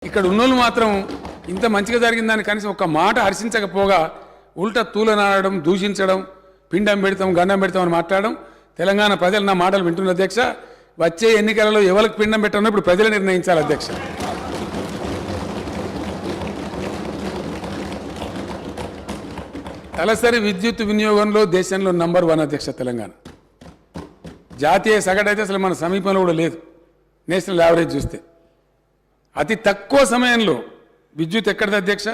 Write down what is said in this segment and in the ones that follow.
ఇక్కడ ఉన్నోళ్ళు మాత్రం ఇంత మంచిగా జరిగిందని కనీసం ఒక మాట హర్షించకపోగా ఉల్టా తూలనాడడం దూషించడం పిండం పెడతాం గండం పెడతాం అని మాట్లాడడం తెలంగాణ ప్రజలు నా మాటలు వింటున్న అధ్యక్ష. వచ్చే ఎన్నికలలో ఎవరికి పిండం పెట్టాలో ఇప్పుడు ప్రజలు నిర్ణయించాలి అధ్యక్ష. తలసరి విద్యుత్ వినియోగంలో దేశంలో నంబర్ 1 అధ్యక్ష తెలంగాణ. జాతీయ సగటు అయితే అసలు మన సమీపంలో కూడా లేదు. నేషనల్ యావరేజ్ చూస్తే అతి తక్కువ సమయంలో విద్యుత్ ఎక్కడిది అధ్యక్ష?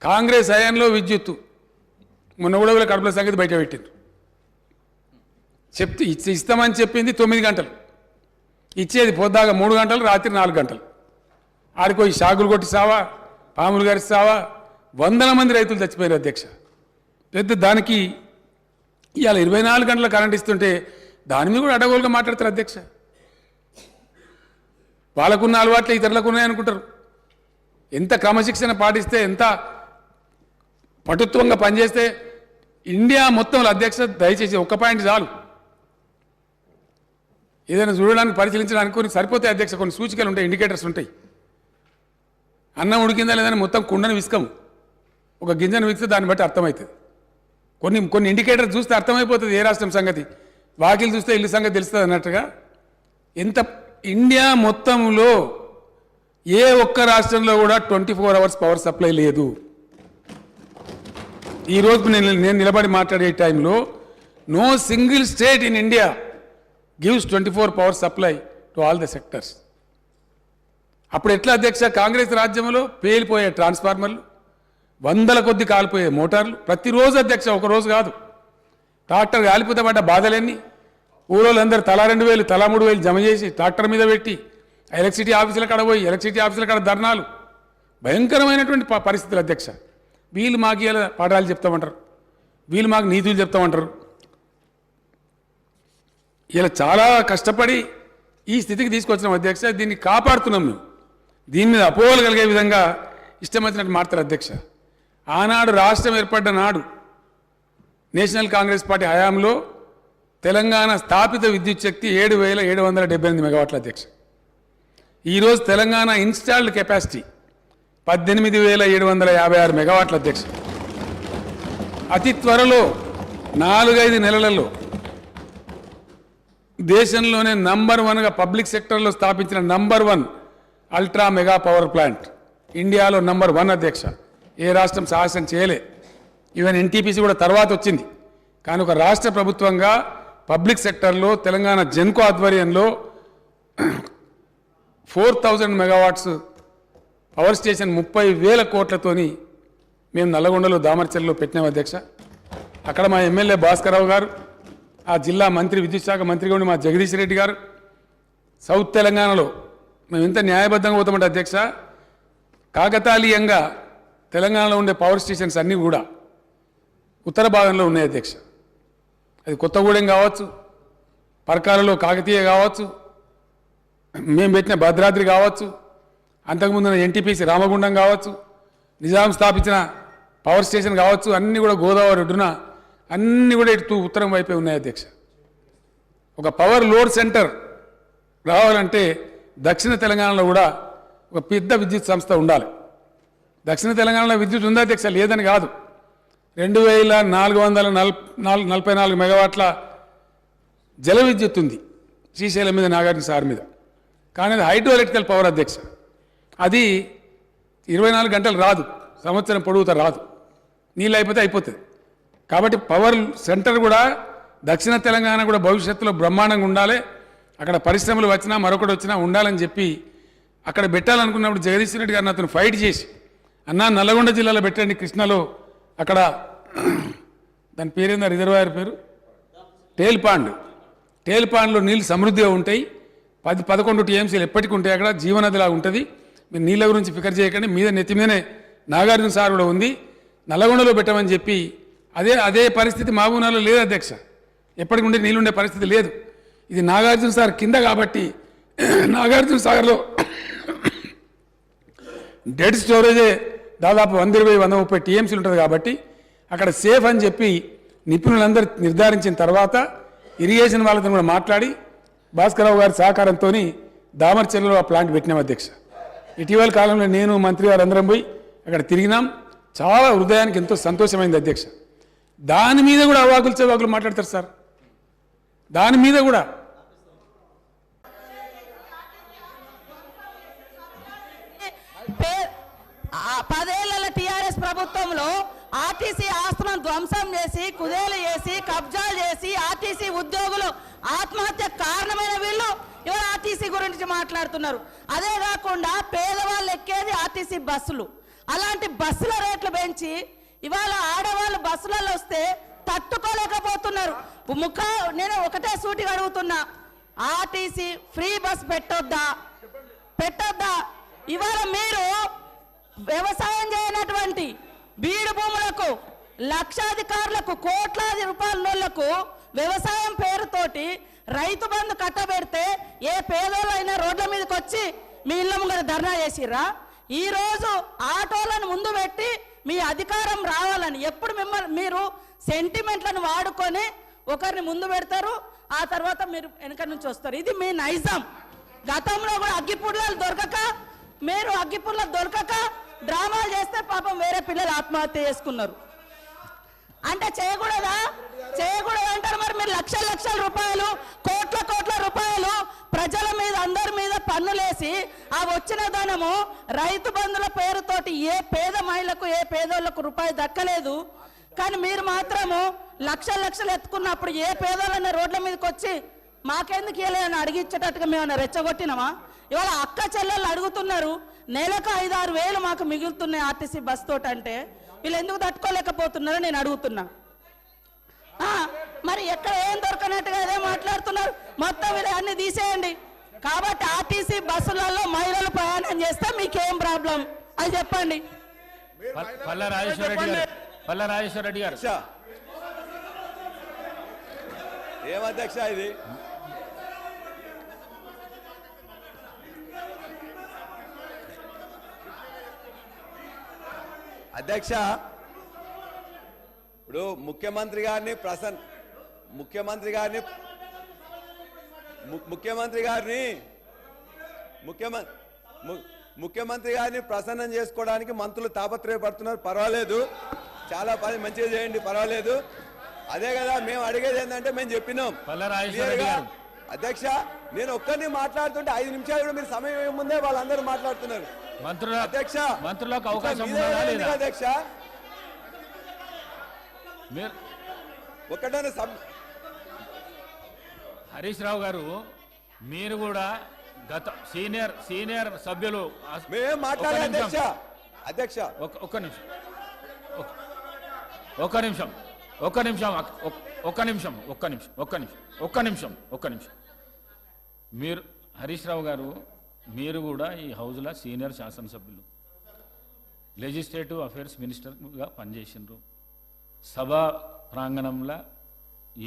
కాంగ్రెస్ హయాంలో విద్యుత్ మొన్న కూడా కడుపుల సంగతి బయట పెట్టింది. ఇస్తామని చెప్పింది 9 గంటలు, ఇచ్చేది పొద్దాగా 3 గంటలు, రాత్రి 4 గంటలు. ఆడిపోయి షాగులు కొట్టి సావా, పాములు గారి సావా, వందల మంది రైతులు చచ్చిపోయారు అధ్యక్ష. పెద్ద దానికి ఇవాళ 24 గంటల కరెంట్ ఇస్తుంటే దాని మీద కూడా అడగోలుగా మాట్లాడతారు అధ్యక్ష. వాళ్ళకున్న అలవాట్లు ఇతరులకు ఉన్నాయనుకుంటారు. ఎంత క్రమశిక్షణ పాటిస్తే, ఎంత పటుత్వంగా పనిచేస్తే ఇండియా మొత్తంలో అధ్యక్ష దయచేసి ఒక్క పాయింట్ చాలు, ఏదైనా చూడడానికి పరిశీలించడానికి కొన్ని సరిపోతాయి అధ్యక్ష. కొన్ని సూచికలు ఉంటాయి, ఇండికేటర్స్ ఉంటాయి. అన్నం ఉడికిందా లేదని మొత్తం కుండను విసుకము, ఒక గింజను విసిస్తే దాన్ని బట్టి అర్థమవుతుంది. కొన్ని ఇండికేటర్స్ చూస్తే అర్థమైపోతుంది ఏ రాష్ట్రం సంగతి. వాకిలు చూస్తే ఇల్లు సంగతి తెలుస్తుంది అన్నట్టుగా. ఎంత ఇండియా మొత్తంలో ఏ ఒక్క రాష్ట్రంలో కూడా 24 అవర్స్ పవర్ సప్లై లేదు. ఈరోజు నేను నిలబడి మాట్లాడే టైంలో no single state in India gives 24 power supply to all the sectors. అప్పుడు ఎట్లా అధ్యక్ష? కాంగ్రెస్ రాజ్యంలో పేలిపోయే ట్రాన్స్ఫార్మర్లు, వందల కొద్ది కాలిపోయే మోటార్లు ప్రతిరోజు అధ్యక్ష, ఒక రోజు కాదు. ట్రాక్టర్ కాలిపోతే పడ్డ బాధలన్నీ ఊరోళ్ళందరూ తలా 2,000 తలా 3,000 జమ చేసి ట్రాక్టర్ మీద పెట్టి ఎలక్ట్రిసిటీ ఆఫీసుల కాడ పోయి ఎలక్ట్రిసిటీ ఆఫీసుల కాడ ధర్నాలు, భయంకరమైనటువంటి పరిస్థితులు అధ్యక్ష. వీళ్ళు మాకు ఇలా పాఠాలు చెప్తామంటారు, వీళ్ళు మాకు నీతులు చెప్తామంటారు. ఇలా చాలా కష్టపడి ఈ స్థితికి తీసుకొచ్చినాం అధ్యక్ష. దీన్ని కాపాడుతున్నాం మేము. దీని మీద అపోహలు కలిగే విధంగా ఇష్టం వచ్చినట్టు మాట్లాడతారు అధ్యక్ష. ఆనాడు రాష్ట్రం ఏర్పడ్డ నాడు నేషనల్ కాంగ్రెస్ పార్టీ హయాంలో తెలంగాణ స్థాపిత విద్యుత్ శక్తి 7,778 మెగావాట్ల అధ్యక్ష. ఈరోజు తెలంగాణ ఇన్స్టాల్డ్ కెపాసిటీ 18,756 మెగావాట్ల అధ్యక్ష. అతి త్వరలో 4-5 నెలలలో దేశంలోనే నంబర్ 1గా పబ్లిక్ సెక్టర్లో స్థాపించిన number 1 ultra mega power plant ఇండియాలో నంబర్ 1 అధ్యక్ష. ఏ రాష్ట్రం సాహసం చేయలే. ఈవెన్ ఎన్టీపీసీ కూడా తర్వాత వచ్చింది. కానీ ఒక రాష్ట్ర ప్రభుత్వంగా పబ్లిక్ సెక్టర్లో తెలంగాణ జెన్కో ఆధ్వర్యంలో 4,000 మెగావాట్స్ పవర్ స్టేషన్ 30,000 కోట్లతోని మేము నల్లగొండలో దామర్చల్లో పెట్టినాం అధ్యక్ష. అక్కడ మా ఎమ్మెల్యే భాస్కరరావు గారు, ఆ జిల్లా మంత్రి విద్యుత్ శాఖ మంత్రిగా ఉండి మా జగదీష్ రెడ్డి గారు, సౌత్ తెలంగాణలో మేము ఎంత న్యాయబద్ధంగా పోతామంటే అధ్యక్ష, కాకతాళీయంగా తెలంగాణలో ఉండే పవర్ స్టేషన్స్ అన్నీ కూడా ఉత్తర భాగంలో ఉన్నాయి అధ్యక్ష. అది కొత్తగూడెం కావచ్చు, పరకాలలో కాకతీయ కావచ్చు, మేము పెట్టిన భద్రాద్రి కావచ్చు, అంతకుముందు ఎన్టీపీసీ రామగుండం కావచ్చు, నిజాం స్థాపించిన పవర్ స్టేషన్ కావచ్చు, అన్నీ కూడా గోదావరి ఒడ్డున అన్నీ కూడా ఇటు ఉత్తరం వైపే ఉన్నాయి అధ్యక్ష. ఒక పవర్ లోడ్ సెంటర్ రావాలంటే దక్షిణ తెలంగాణలో కూడా ఒక పెద్ద విద్యుత్ సంస్థ ఉండాలి. దక్షిణ తెలంగాణలో విద్యుత్ ఉందా అధ్యక్ష? లేదని కాదు. 2,444 మెగావాట్ల జల విద్యుత్ ఉంది శ్రీశైలం మీద, నాగార్జున సార్ మీద. కానీ అది హైడ్రో ఎలక్ట్రికల్ పవర్ అధ్యక్ష. అది 24 గంటలు రాదు, సంవత్సరం పొడుగుతా రాదు, నీళ్ళు అయిపోతే అయిపోతుంది. కాబట్టి పవర్ సెంటర్ కూడా దక్షిణ తెలంగాణ కూడా భవిష్యత్తులో బ్రహ్మాండంగా ఉండాలి. అక్కడ పరిశ్రమలు వచ్చినా మరొకటి వచ్చినా ఉండాలని చెప్పి అక్కడ పెట్టాలనుకున్నప్పుడు జగదీష్ రెడ్డి గారిని అతను ఫైట్ చేసి, అన్నా నల్లగొండ జిల్లాలో పెట్టండి, కృష్ణలో అక్కడ దాని పేరేందా రిజర్వాయర్ పేరు టేల్పాండ్లో నీళ్ళు సమృద్ధిగా ఉంటాయి. 10-11 టీఎంసీలు ఎప్పటికీ ఉంటాయి. అక్కడ జీవనదిలా ఉంటుంది. మీరు నీళ్ళ గురించి ఫికర్ చేయకండి, మీద నెత్తి మీదనే నాగార్జున సార్ కూడా ఉంది, నల్లగొండలో పెట్టమని చెప్పి అదే పరిస్థితి మహబూబ్నగర్లో లేదు అధ్యక్ష. ఎప్పటికి ఉండే నీళ్ళు ఉండే పరిస్థితి లేదు. ఇది నాగార్జున సార్ కింద కాబట్టి నాగార్జున సాగర్లో డెడ్ స్టోరేజే దాదాపు 120-130 టీఎంసీలు ఉంటుంది కాబట్టి అక్కడ సేఫ్ అని చెప్పి నిపుణులందరూ నిర్ధారించిన తర్వాత ఇరిగేషన్ వాళ్ళతో కూడా మాట్లాడి భాస్కరరావు గారి సహకారంతో దామర్చెర్లలో ఆ ప్లాంట్ పెట్టినాం అధ్యక్ష. ఇటీవల కాలంలో నేను మంత్రి గారు అందరం పోయి అక్కడ తిరిగినాం. చాలా హృదయానికి ఎంతో సంతోషమైంది అధ్యక్ష. దాని మీద కూడా అవాకులు చవాకులు మాట్లాడతారు సార్. దాని మీద కూడా పదేళ్ల టీఆర్ఎస్ ప్రభుత్వంలో ఆర్టీసీ ఆస్తులను ధ్వంసం చేసి కుదేలు చేసి కబ్జాలు చేసి ఆర్టీసీ ఉద్యోగులు ఆత్మహత్య కారణమైన వీళ్ళు ఇవాళ ఆర్టీసీ గురించి మాట్లాడుతున్నారు. అదే కాకుండా పేదవాళ్ళు ఎక్కేది ఆర్టీసీ బస్సులు. అలాంటి బస్సుల రేట్లు పెంచి ఇవాళ ఆడవాళ్ళు బస్సులలో వస్తే తట్టుకోలేకపోతున్నారు. నేను ఒకటే సూటిగా అడుగుతున్నా, ఆర్టీసీ ఫ్రీ బస్ పెట్టొద్దా? ఇవాళ మీరు వ్యవసాయం చేయనటువంటి బీడు భూములకు లక్షాధికారులకు కోట్లాది రూపాయలకు వ్యవసాయం పేరుతోటి రైతు బంధు కట్టబెడితే ఏ పేదోళ్ళైనా రోడ్ల మీదకి వచ్చి మీ ఇళ్ళ ముంగర ధర్నా చేసిర్రా? ఈ రోజు ఆటోలను ముందు పెట్టి మీ అధికారం రావాలని ఎప్పుడు మీరు సెంటిమెంట్లను వాడుకొని ఒకరిని ముందు పెడతారు, ఆ తర్వాత మీరు వెనక నుంచి వస్తారు. ఇది మీ నైజం. గతంలో కూడా అగ్గిపుల్లలు దొరకక డ్రామాలు చేస్తే పాపం వేరే పిల్లలు ఆత్మహత్య చేసుకున్నారు. అంటే చేయకూడదా అంటారు. మరి మీరు లక్షల రూపాయలు కోట్ల రూపాయలు ప్రజల మీద అందరి మీద పన్నులేసి ఆ వచ్చిన ధనము రైతు బంధుల పేరుతోటి ఏ పేద మహిళకు ఏ పేదోళ్లకు రూపాయి దక్కలేదు. కానీ మీరు మాత్రము లక్షలు ఎత్తుకున్నప్పుడు ఏ పేదోళ్ళన్న రోడ్ల మీదకి వచ్చి మాకెందుకు ఇవ్వలేదని అడిగించేటట్టుగా మేము రెచ్చగొట్టినామా? ఇవాళ అక్క చెల్లెళ్ళు అడుగుతున్నారు, నెలకు 5-6 వేలు మాకు మిగులుతున్నాయి ఆర్టీసీ బస్ తోటి. అంటే వీళ్ళు ఎందుకు తట్టుకోలేకపోతున్నారో నేను అడుగుతున్నా. మరి ఎక్కడ ఏం దొరకనట్టుగా అదే మాట్లాడుతున్నారు. మొత్తం వీళ్ళు అన్ని తీసేయండి. కాబట్టి ఆర్టీసీ బస్సులలో మహిళలు ప్రయాణం చేస్తే మీకేం ప్రాబ్లం అది చెప్పండి. పల్లా రాజేశ్వర రెడ్డి గారు ఏమధ్యక్ష ఇది? అధ్యక్ష, ఇప్పుడు ముఖ్యమంత్రి గారిని ప్రసన్నం చేసుకోవడానికి మంత్రులు తాపత్రయపడుతున్నారు. పర్వాలేదు, చాలా పని మంచిగా చేయండి, పర్వాలేదు. అదే కదా మేము అడిగేది ఏంటంటే మేము చెప్పినాం. అధ్యక్ష, నేను ఒక్కరిని మాట్లాడుతుంటే 5 నిమిషాలు కూడా మీరు సమయం ఏముందే వాళ్ళందరూ మాట్లాడుతున్నారు. అధ్యక్ష, మంత్రులకు అవకాశం అధ్యక్ష ఒకటే హరీష్ రావు గారు, మీరు కూడా గత సీనియర్ సభ్యులు మేము మాట్లాడే అధ్యక్ష. అధ్యక్ష ఒక్క నిమిషం. మీరు హరీష్ రావు గారు, మీరు కూడా ఈ హౌజ్లో సీనియర్ శాసనసభ్యులు, లెజిస్లేటివ్ అఫేర్స్ మినిస్టర్గా పనిచేసినారు. సభా ప్రాంగణంలో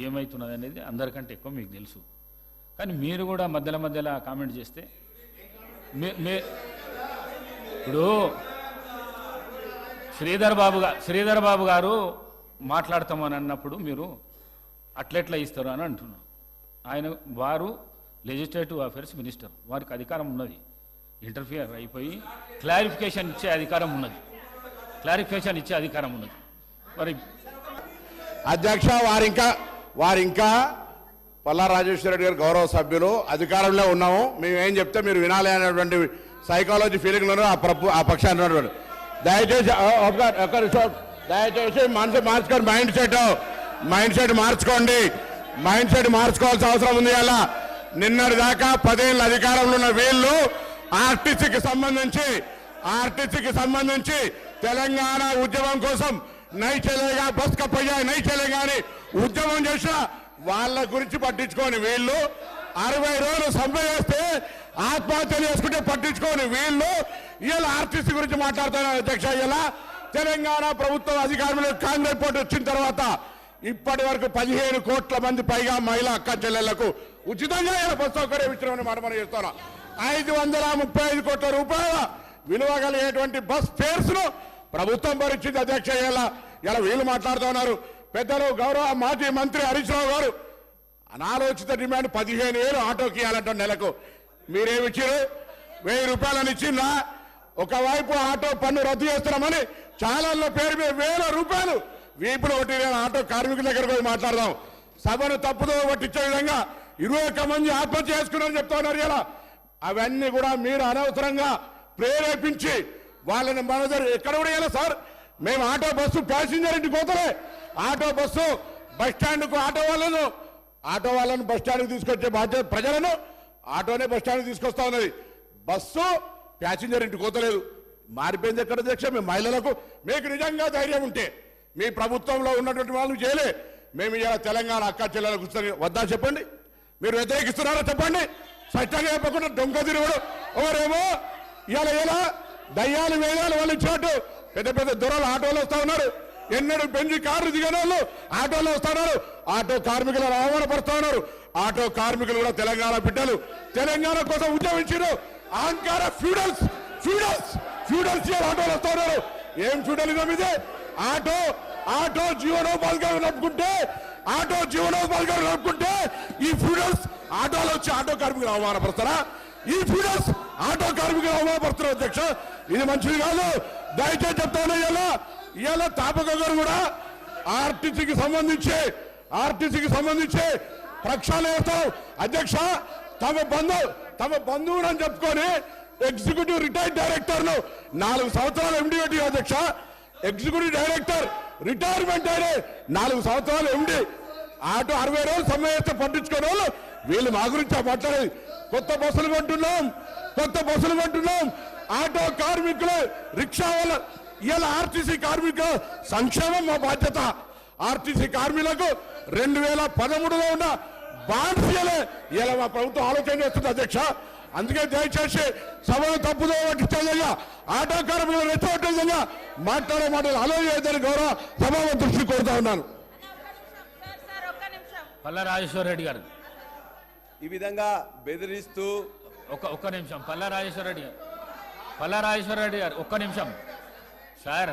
ఏమవుతున్నది అనేది అందరికంటే ఎక్కువ మీకు తెలుసు. కానీ మీరు కూడా మధ్యలో కామెంట్ చేస్తే ఇప్పుడు శ్రీధర్ బాబు గారు మాట్లాడతామని అన్నప్పుడు మీరు అట్లెట్లా ఇస్తారు అని అంటున్నారు. వారు లెజిస్లేటివ్ అఫేర్స్ మినిస్టర్, వారికి అధికారం ఉన్నది. ఇంటర్ఫియర్ అయిపోయి క్లారిఫికేషన్ ఇచ్చే అధికారం ఉన్నది. మరి అధ్యక్ష, వారింకా పల్లా రాజేశ్వర రెడ్డి గారు గౌరవ సభ్యులు, అధికారంలో ఉన్నాము, మేము ఏం చెప్తే మీరు వినాలి అనేటువంటి సైకాలజీ ఫీలింగ్లో ఆ పక్షాన్ని ఉన్నటువంటి దయచేసి మనసు మార్చుకోండి. మైండ్ సెట్ మార్చుకోవాల్సిన అవసరం ఉంది. అలా నిన్నటి దాకా 10 ఏళ్ళ అధికారంలో ఉన్న వీళ్ళు ఆర్టీసీకి సంబంధించి తెలంగాణ ఉద్యమం కోసం నై చలేగా బస్ కప్పయ్యా నై చలేగా అని ఉద్యమం చేసిన వాళ్ళ గురించి పట్టించుకోని వీళ్ళు 60 రోజులు సమ్మె చేస్తే ఆత్మహత్యలు చేసుకుంటే పట్టించుకోని వీళ్ళు ఇలా ఆర్టీసీ గురించి మాట్లాడుతున్నారు. అధ్యక్ష, ఇలా తెలంగాణ ప్రభుత్వం అధికారంలో కాంగ్రెస్ పార్టీ వచ్చిన తర్వాత ఇప్పటి వరకు 15 కోట్ల మంది పైగా మహిళా అక్క చెల్లెళ్లకు ఉచితంగా బస్ సౌకర్యం ఇచ్చినామని మనం చేస్తున్నాం. 535 కోట్ల రూపాయల విలువ కలిగేటువంటి బస్ ఫేర్స్ ను ప్రభుత్వం భరించింది. అధ్యక్ష, ఇలా వీళ్ళు మాట్లాడుతున్నారు. పెద్దలు గౌరవ మాజీ మంత్రి హరీష్ రావు గారు అనాలోచిత డిమాండ్ 15,000 ఆటోకి ఇవ్వాలంటే నెలకు. మీరేమిచ్చారు? 1000 రూపాయలని ఇచ్చిందా? ఒకవైపు ఆటో పన్ను రద్దు చేస్తున్నామని ఛానల్లో పేరు మీద వేల రూపాయలు వీపులు కొట్టి ఆటో కార్మికుల దగ్గరకు పోయి మాట్లాడదాం. సభను తప్పుదో పట్టించే విధంగా 21 మంది ఆత్మహత్య చేసుకున్నారని చెప్తా ఉన్నారు ఇలా. అవన్నీ కూడా మీరు అనవసరంగా ప్రేరేపించి వాళ్ళని మన దగ్గర ఎక్కడ కూడా వెళ్ళాలి సార్. మేము ఆటో బస్సు ప్యాసింజర్ ఇంటికి పోతలే, ఆటో బస్సు బస్ స్టాండ్కు ఆటో వాళ్ళను బస్ స్టాండ్కి తీసుకొచ్చే బాధ్యత ప్రజలను ఆటోనే బస్ స్టాండ్కి తీసుకొస్తా ఉన్నది. బస్సు ప్యాసింజర్ ఇంటికి పోతలేదు. మారిపోయింది ఎక్కడ అధ్యక్ష? మేము మహిళలకు మీకు నిజంగా ధైర్యం ఉంటే మీ ప్రభుత్వంలో ఉన్నటువంటి వాళ్ళు చేయలే. మేము ఇలా తెలంగాణ అక్క చెల్లెలకు వద్దా చెప్పండి. మీరు వ్యతిరేకిస్తున్నారో చెప్పండి. స్పష్టంగా చెప్పకుండా దొంగ తిరుగుడు ఎవరేమో ఇలా ఎలా దయ్యాలు వేదాలు వాళ్ళు ఇచ్చినట్టు పెద్ద పెద్ద దొరలు ఆటోలో వస్తా ఉన్నారు. ఎన్నడూ పెంచి కార్లు దిగిన వాళ్ళు ఆటోలో వస్తా ఉన్నారు. ఆటో కార్మికులను అవమానపరుస్తా ఉన్నారు. ఆటో కార్మికులు కూడా తెలంగాణ బిడ్డలు, తెలంగాణ కోసం ఉద్యమించారు. అహంకార ఫ్యూడల్స్ ఆటోలు వస్తా ఉన్నారు. ఏం ఫ్యూడలిజం ఇది? ఆటో జీవనోపాధిగా నడుపుకుంటే ఈ ఫ్యూడల్స్ ఆటోలో వచ్చి ఆటో కార్మికులు అవమానపరుస్తారా? ఈ ఫ్యూడల్స్ ఆటో కార్మికులు అవమానపరుస్తారు అధ్యక్ష. ఇది మంచిది కాదు. దయచేసి చెప్తా ఉన్నా ఇవాళ తాపక గారు కూడా ఆర్టీసీకి సంబంధించి ప్రక్షాళన చేస్తాం అధ్యక్ష. తమ బంధువులు అని చెప్పుకొని ఎగ్జిక్యూటివ్ రిటైర్డ్ డైరెక్టర్లు 4 సంవత్సరాలు ఎండి పెట్టి అధ్యక్ష. ఎగ్జిక్యూటివ్ డైరెక్టర్ రిటైర్మెంట్ అయిన 4 సంవత్సరాలు ఎండి. ఆటో 60 రోజులు సమ్మె చేస్తే పట్టించుకునే వాళ్ళు వీళ్ళు మా గురించి మాట్లాడేది. కొత్త బస్సులు కొంటున్నాం. ఆటో కార్మికులు, రిక్షా వాళ్ళ ఇలా ఆర్టీసీ కార్మికుల సంక్షేమం మా బాధ్యత. ఆర్టీసీ కార్మికులకు 2013లో ఉన్న బాండ్స్ ఇలా మా ప్రభుత్వం ఆలోచన చేస్తుంది అధ్యక్ష. అందుకే దయచేసి సభను తప్పుదో పట్టించే విధంగా, ఆటో కార్మికులు రెచ్చగొట్టే విధంగా మాట్లాడే మాటలు అలో చేయదని గౌరవ సభాపతి దృష్టి కోరుతా ఉన్నాను. పల్లా రాజేశ్వర రెడ్డి గారు ఈ విధంగా బెదిరిస్తూ ఒక్క నిమిషం. పల్లా రాజేశ్వర రెడ్డి గారు ఒక్క నిమిషం సార్.